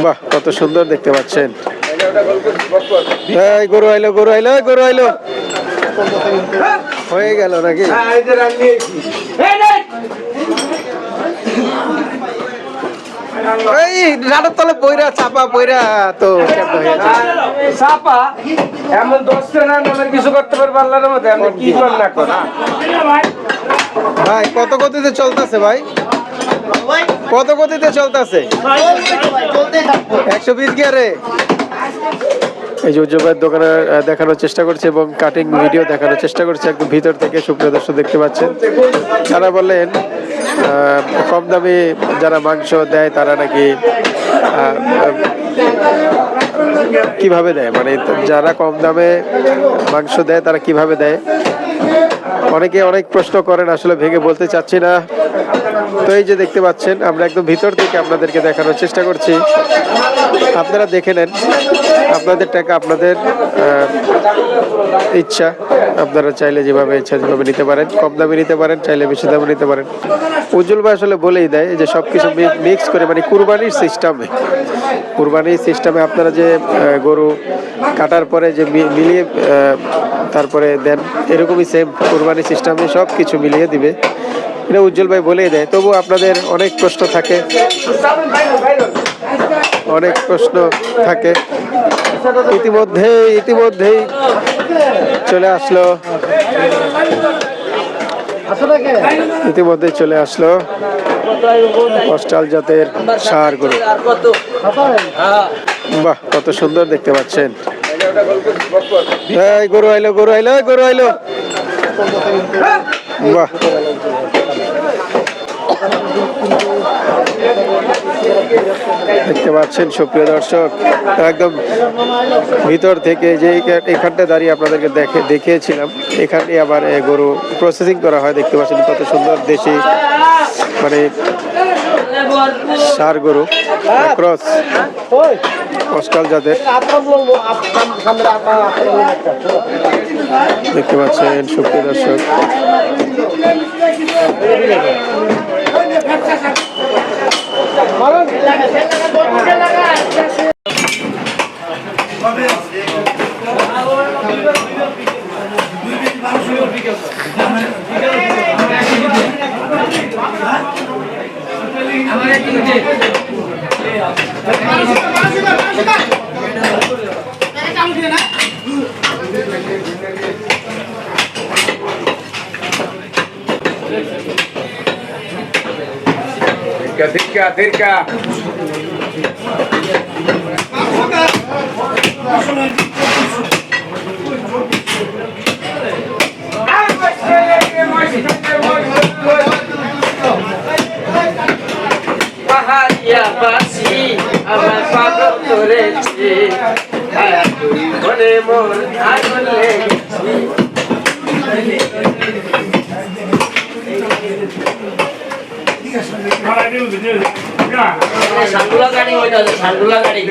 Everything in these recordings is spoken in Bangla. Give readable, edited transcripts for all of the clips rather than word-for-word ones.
বাহ, কত সুন্দর দেখতে পাচ্ছেন। গরু আইলো, গরু আইলো, গরু আইলো, হয়ে গেল নাকি? এই রাডার তলে পয়রা চাপা পয়রা তো চাপা এমন দোষে না কিছু করতে পারবো আল্লাহর মধ্যে। আমি কি কর না করা ভাই, কত গতিতে চলতেছে ভাই? কত গতিতে চলতেছে? 120 গিয়ারে। এই যে উজ্জ্বল ভাইয়ের দোকানে দেখানোর চেষ্টা করছে এবং কাটিং ভিডিও দেখানোর চেষ্টা করছে একদম ভিতর থেকে। সুপ্রিয় দর্শক দেখতে পাচ্ছেন, যারা বললেন কম দামে যারা মাংস দেয় তারা নাকি কিভাবে দেয়, মানে যারা কম দামে মাংস দেয় তারা কিভাবে দেয়, অনেকে অনেক প্রশ্ন করেন, আসলে ভেঙে বলতে চাচ্ছি না। তো এই যে দেখতে পাচ্ছেন, আমরা একদম ভিতর থেকে আপনাদেরকে দেখানোর চেষ্টা করছি, আপনারা দেখে নেন। আপনাদের টাকা, আপনাদের ইচ্ছা, আপনারা চাইলে যেভাবে ইচ্ছা যেভাবে নিতে পারেন, কম দামে নিতে পারেন, চাইলে বেশি দামে নিতে পারেন। উজ্জ্বল ভাই আসলে বলেই দেয় যে সবকিছু মিক্স করে, মানে কুরবানির সিস্টেমে আপনারা যে গরু কাটার পরে যে মিলিয়ে তারপরে দেন, এরকমই সেম কুরবানি সিস্টেমে সব কিছু মিলিয়ে দিবে, এটা উজ্জ্বল ভাই বলেই দেয়। তবু আপনাদের অনেক প্রশ্ন থাকে, ইতিমধ্যেই চলে আসলো, অস্ট্রাল জাতের ষাঁড় গরু। বাহ, কত সুন্দর দেখতে পাচ্ছেন। গরু আইলো, গরু আইলো, গরু আইলো, বাহ। দেখতে পাচ্ছেন সুপ্রিয় দর্শক, একদম ভিতর থেকে যে এখানটা দাঁড়িয়ে আপনাদেরকে দেখিয়েছিলাম, এখানে আবার গরু প্রসেসিং করা হয়। দেখতে পাচ্ছেন কত সুন্দর দেশি, মানে ষাঁড় গরু, ক্রস অস্ট্রাল জাতের। দেখতে পাচ্ছেন সুপ্রিয় দর্শক, Cerca. Bahagia pasti amal pakai toreci, aku menemor aku lagi. Sandula गाड़ी हो जाए, sandula गाड़ी।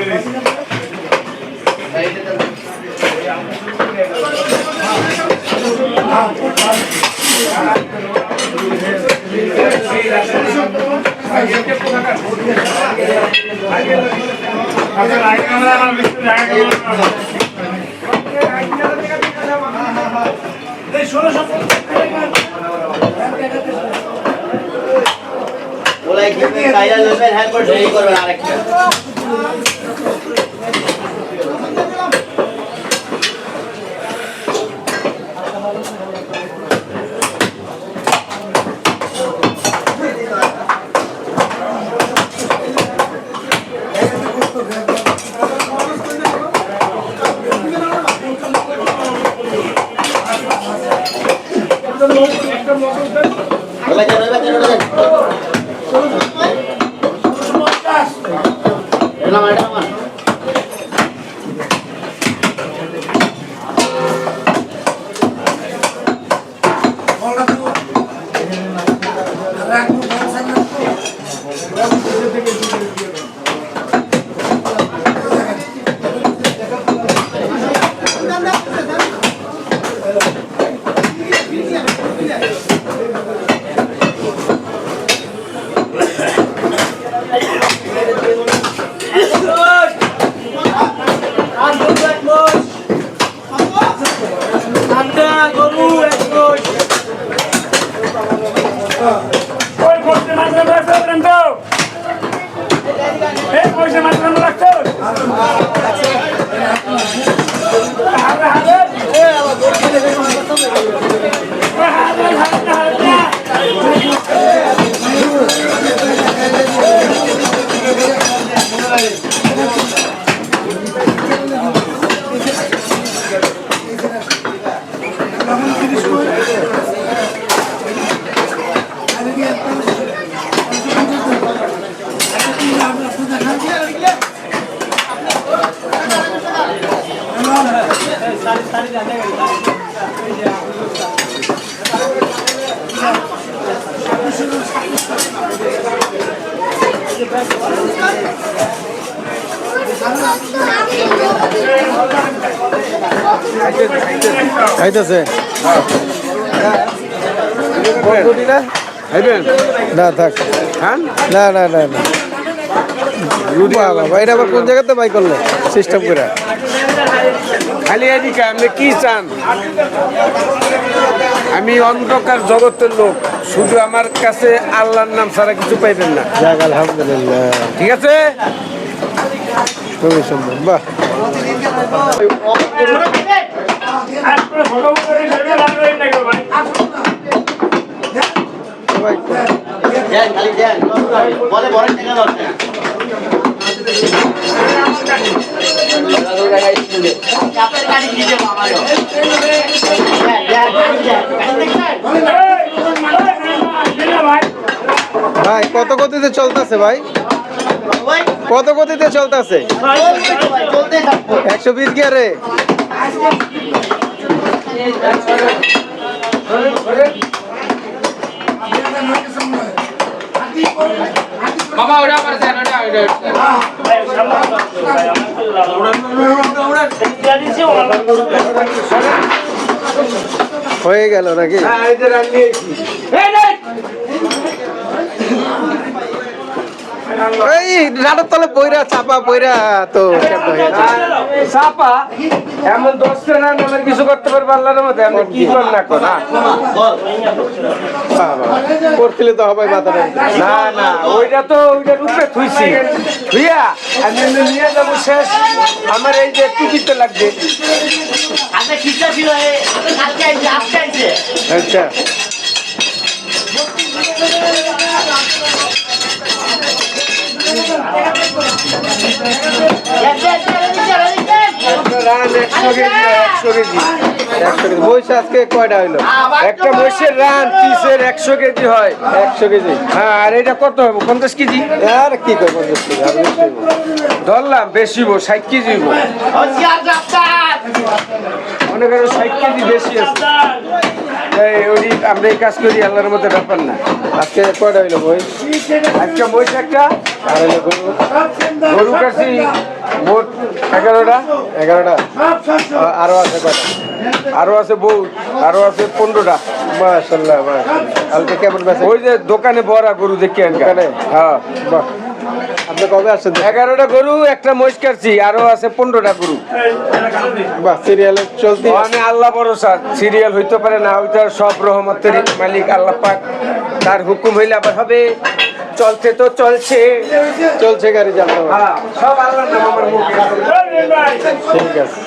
बोला कि मैं कायदा लेकर है पर डेली कर बना रखा बोला चलो খাইতেছে না থাক না না না না বাবা এটা আবার কোন জায়গাতে বাই করলো সিস্টেম করে খালি এদিকে আপনি কি চান? আমি অন্ধকার জগতের লোক, শুধু আমার কাছে আল্লাহর নাম ছাড়া কিছু পাইবেন না। যাক আলহামদুলিল্লাহ, ঠিক আছে? খুবই সুন্দর। বাহ, ভাই কত গতিতে চলতেছে ভাই? কত গতিতে চলতেছে? 120 গিয়ারে। বাবা ওটা পারছে না, হয়ে গেল নাকি? এই রানের তলে বইরা চাপা বইরা তো চাপা এমন দশটা না নামের কিছু করতে পারবে আল্লাহর মধ্যে, আমি কি কর না কর করছিলে তো হবে মাথাটা। না না, ওইটার উপরে থুইছি, থুইয়া আমি নিয়ে যাবো শেষ। আমার এই যে টিকিটটা লাগবে। আচ্ছা, রান 100 কেজি, 100 কেজি। মহিষ আজকে কয়টা হইলো? একটা মহিষের রান পিসের 100 কেজি হয়। 100 কেজি। হ্যাঁ, আর এটা কত হবে? 50 কেজি। আর কি করবো, ধরলাম বেশি 60 কেজি হইব। মনে করো 60 কেজি বেশি আছে। আমরা এই কাজ করি, আল্লাহর মধ্যে ব্যাপার না। আজকে কয়টা হইলো মহিষ? একটা মহিষ একটা, আর হইলো গরু? গরু কাছি মোট 11টা। 11টা। আরো আছে কয়টা? আরো আছে বউ, আরো আছে 15টা। মাশাআল্লাহ, মাশাআল্লাহ। কালকে কেমন বেচা? ওই যে দোকানে ভরা গরু দেখি দোকানে? হ্যাঁ। বাহ, আপনি কবে আসছেন? 11টা গরু, একটা মহিষ কাটছি, আরো আছে 15টা গরু। বাহ, সিরিয়ালে চলতি। আমি আল্লাহ ভরসা, সিরিয়াল হইতে পারে না হইতে, সব রহমতের মালিক আল্লাহ পাক, তার হুকুম হইলে আবার হবে। চলছে তো চলছে, চলছে গাড়ি যাচ্ছে। হ্যাঁ, সব আল্লাহর নাম আমার মুখে। ঠিক আছে।